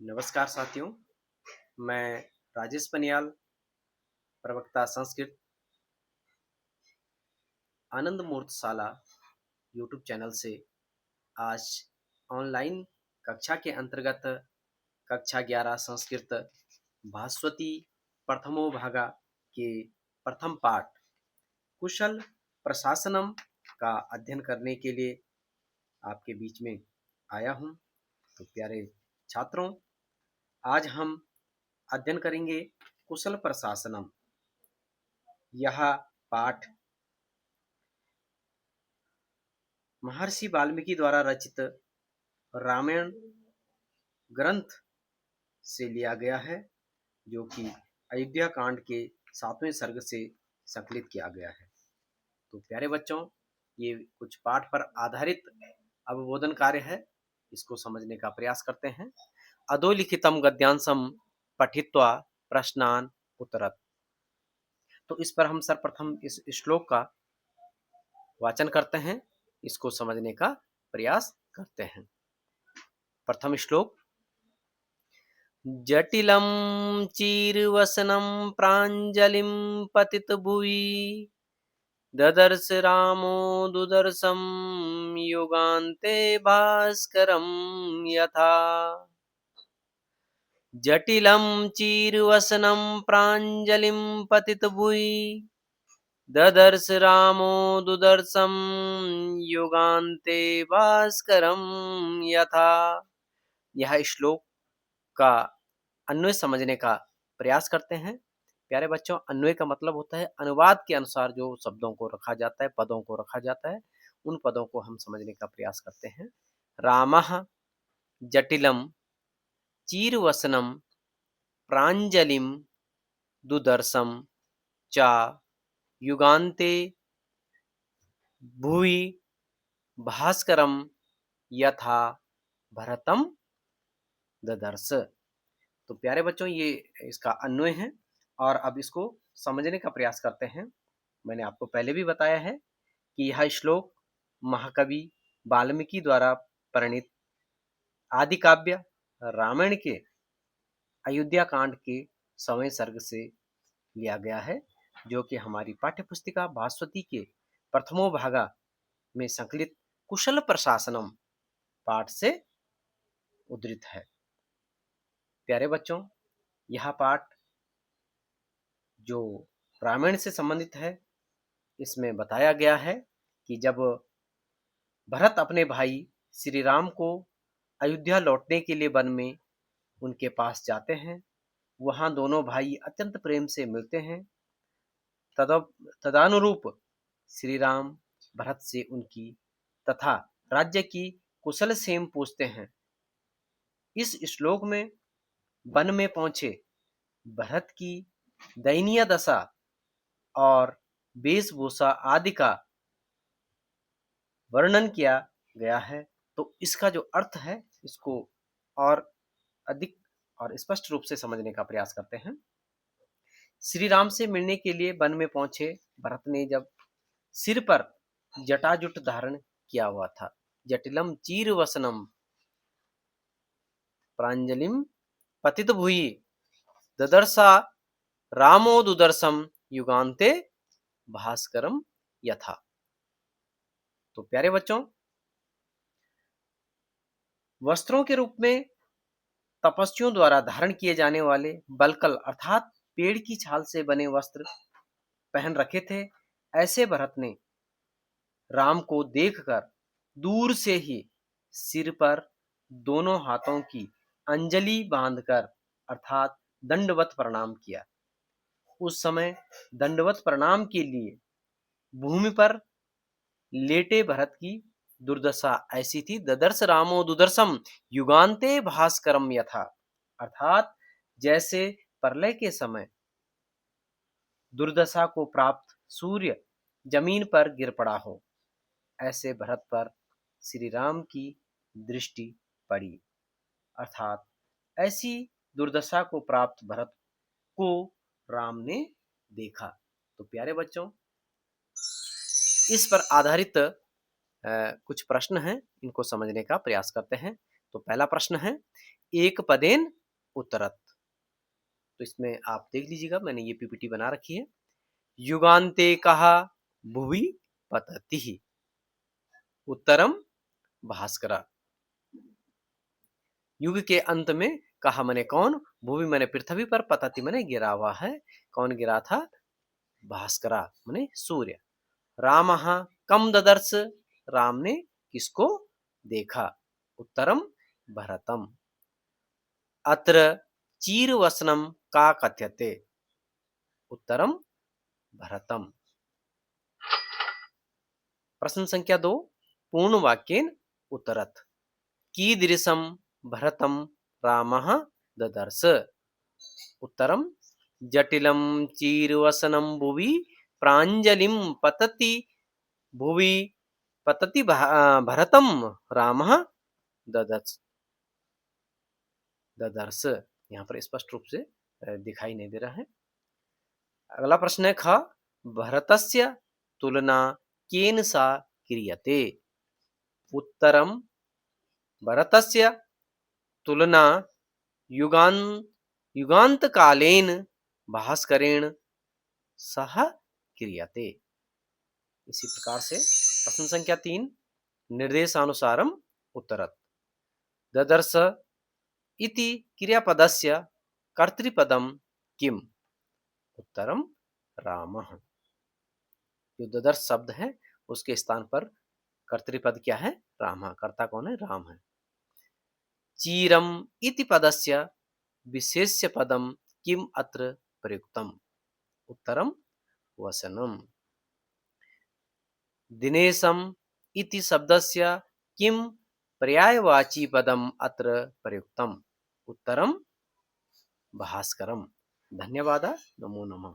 नमस्कार साथियों, मैं राजेश पनियाल, प्रवक्ता संस्कृत आनंद मूर्त शाला यूट्यूब चैनल से आज ऑनलाइन कक्षा के अंतर्गत कक्षा 11 संस्कृत भास्वती प्रथमो भागा के प्रथम पाठ कुशल प्रशासनम का अध्ययन करने के लिए आपके बीच में आया हूँ। तो प्यारे छात्रों, आज हम अध्ययन करेंगे कुशल प्रशासनम। यह पाठ महर्षि वाल्मीकि द्वारा रचित रामायण ग्रंथ से लिया गया है, जो कि अयोध्या कांड के 7वें सर्ग से संकलित किया गया है। तो प्यारे बच्चों, ये कुछ पाठ पर आधारित अवबोधन कार्य है, इसको समझने का प्रयास करते हैं। अधोलिखितम गद्यांशम पठित्वा प्रश्नान उत्तरत। तो इस पर हम सर्वप्रथम इस श्लोक का वाचन करते हैं, इसको समझने का प्रयास करते हैं। प्रथम श्लोक। जटिलं चीरवसनं प्राञ्जलिं पतितभुवि ददर्श रामो दुदर्शं युगान्ते भास्करं यथा। जटिलं चीरवसनं प्राञ्जलिं पतितभुवि ददर्श रामो दुदर्शं युगान्ते भास्करं यथा। यह श्लोक का अन्वय समझने का प्रयास करते हैं। प्यारे बच्चों, अन्वय का मतलब होता है अनुवाद के अनुसार जो शब्दों को रखा जाता है, पदों को रखा जाता है, उन पदों को हम समझने का प्रयास करते हैं। रामः जटिलम चीरवसनम प्राञ्जलिम दुदर्शम च युगान्ते भुवि भास्करम यथा भरतम ददर्श। तो प्यारे बच्चों, ये इसका अन्वय है और अब इसको समझने का प्रयास करते हैं। मैंने आपको पहले भी बताया है कि यह श्लोक महाकवि वाल्मीकि द्वारा प्रणीत आदि काव्य रामायण के अयोध्या कांड के 7वें सर्ग से लिया गया है, जो कि हमारी पाठ्य पुस्तिका भास्वती के प्रथमो भागा में संकलित कुशल प्रशासनम पाठ से उद्धृत है। प्यारे बच्चों, यह पाठ जो रामायण से संबंधित है, इसमें बताया गया है कि जब भरत अपने भाई श्री राम को अयोध्या लौटने के लिए वन में उनके पास जाते हैं, वहां दोनों भाई अत्यंत प्रेम से मिलते हैं। तदानुरूप श्री राम भरत से उनकी तथा राज्य की कुशल क्षेम पूछते हैं। इस श्लोक में वन में पहुंचे भरत की दयनीय दशा और वेशभूषा आदि का वर्णन किया गया है। तो इसका जो अर्थ है, इसको और अधिक और स्पष्ट रूप से समझने का प्रयास करते हैं। श्री राम से मिलने के लिए वन में पहुंचे भरत ने जब सिर पर जटाजुट धारण किया हुआ था, जटिलम चीरवसनम प्रांजलिम पतित भुवि ददर्शा रामो दुदर्शम युगान्ते भास्करम यथा। तो प्यारे बच्चों, वस्त्रों के रूप में तपस्वियों द्वारा धारण किए जाने वाले बलकल अर्थात पेड़ की छाल से बने वस्त्र पहन रखे थे। ऐसे भरत ने राम को देखकर दूर से ही सिर पर दोनों हाथों की अंजलि बांधकर अर्थात दंडवत प्रणाम किया। उस समय दंडवत प्रणाम के लिए भूमि पर लेटे भरत की दुर्दशा ऐसी थी। ददर्श रामो दुदर्शम युगान्ते भास्करम यथा, अर्थात जैसे प्रलय के समय दुर्दशा को प्राप्त सूर्य जमीन पर गिर पड़ा हो, ऐसे भरत पर श्री राम की दृष्टि पड़ी, अर्थात ऐसी दुर्दशा को प्राप्त भरत को राम ने देखा। तो प्यारे बच्चों, इस पर आधारित कुछ प्रश्न हैं, इनको समझने का प्रयास करते हैं। तो पहला प्रश्न है एकपदेन उत्तरत्। तो इसमें आप देख लीजिएगा, मैंने ये पीपीटी बना रखी है। युगान्ते कः भुवि पततिः उत्तरम भास्कर। युग के अंत में कहा मने कौन, भूमि मने पृथ्वी पर, पतति मने गिरा हुआ है। कौन गिरा था? भास्करा मने सूर्य। रामः कम ददर्श, राम ने किसको देखा? उत्तरम भरतम। अत्र चीरवसनम का कथ्यते? उत्तरम भरतम। प्रश्न संख्या 2, पूर्ण वाक्येन उत्तरत्। कीदृशं भरतं रामः ददर्श? उत्तरं जटिलं चीरवसनं भुवि प्राञ्जलिं पतति भुवि पतति भरतं रामः ददर्श। यहाँ पर स्पष्ट रूप से दिखाई नहीं दे रहा है। अगला प्रश्न है ख, भरतस्य तुलना केन सा क्रियते? उत्तरम भरतस्य तुलना युगान्तकालेन भास्करेण सह क्रियते। इसी प्रकार से प्रश्न संख्या 3, निर्देशानुसारम उत्तरत्। ददर्श इति क्रियापदस्य कर्तृपदम किम? उत्तरम रामः। जो ददर्श शब्द है उसके स्थान पर कर्तृपद क्या है? रामः। कर्ता कौन है? राम है। चीरम इति पदस्य विशेष्य पदम किम अत्र प्रयुक्तम? उत्तरम वसनम। दिनेशम इति शब्दस्य किम पर्यायवाची पदम अत्र प्रयुक्तम? उत्तरम भास्करम। धन्यवाद। नमो नमः।